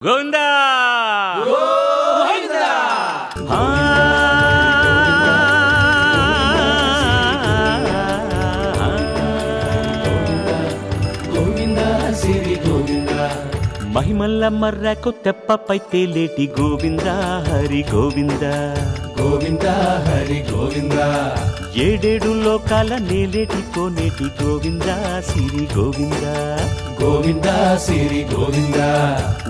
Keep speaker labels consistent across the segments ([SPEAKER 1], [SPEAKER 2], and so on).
[SPEAKER 1] గోవిందా
[SPEAKER 2] గోవిందా గోవిందా సిరి గోవిందా
[SPEAKER 1] మహిమల్ల మర్రకు తెప్పపై తేలేటి గోవిందా హరి గోవిందా
[SPEAKER 2] గోవిందా హరి గోవిందా
[SPEAKER 1] ఏడేడు లోకాల నేలేటి కోనేటి గోవిందా సిరి గోవిందా
[SPEAKER 2] గోవిందా సిరి గోవిందా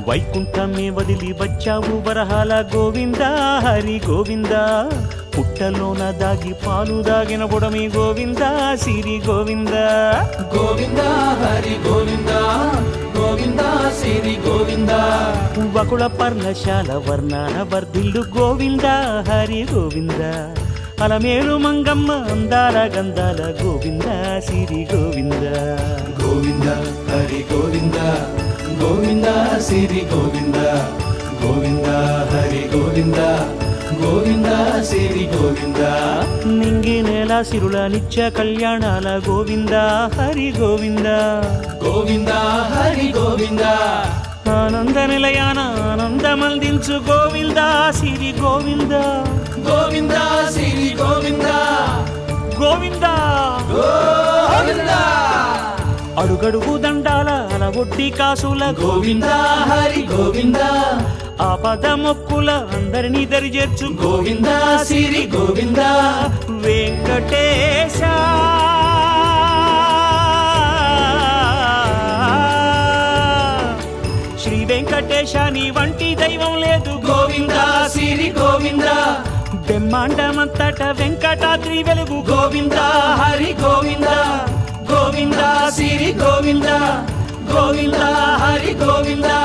[SPEAKER 1] వైకుంఠమే వదిలి వచ్చావు వరహాల గోవిందా హరి గోవిందా పుట్టలోన దాగి పాలు దాగిన బుడమి గోవిందా సిరి గోవిందా
[SPEAKER 2] గోవిందా హరి గోవిందా గోవిందా సిరి గోవిందా
[SPEAKER 1] వకుళ పర్ణశాల వర్ణాన వర్ధిల్లు గోవిందా హరి గోవిందా అలమేలు మంగమ్మ అందాల గంధాల గోవిందా సిరి గోవిందా
[SPEAKER 2] గోవిందా హరి గోవిందా గోవిందా సిరి గోవిందా గోవిందా హరి గోవిందా గోవిందా సిరి గోవిందా
[SPEAKER 1] నింగి నేల సిరుల నిత్య కళ్యాణాల గోవిందా హరి గోవిందా
[SPEAKER 2] గోవిందా హరి గోవిందా
[SPEAKER 1] ఆనంద నిలయాన ఆనందమందించు గోవిందా సిరి గోవిందా
[SPEAKER 2] గోవిందా సిరి గోవిందా
[SPEAKER 1] గోవిందా
[SPEAKER 2] గోవిందా
[SPEAKER 1] అడుగడుగు దండాల అలవొడ్డి కాసుల
[SPEAKER 2] గోవిందా హరి గోవిందా
[SPEAKER 1] ఆపద మొక్కుల అందరినీ దరిచేర్చు
[SPEAKER 2] గోవిందా సిరి గోవిందా
[SPEAKER 1] వెంకటేశ శ్రీ వెంకటేశ నీ వంటి దైవం లేదు
[SPEAKER 2] గోవిందా సిరి గోవిందా
[SPEAKER 1] బ్రహ్మాండమంతట వెంకటాద్రి వెలుగు
[SPEAKER 2] గోవిందా హరి గోవిందా గోవిందా సిరి గోవిందా గోవిందా హరి గోవిందా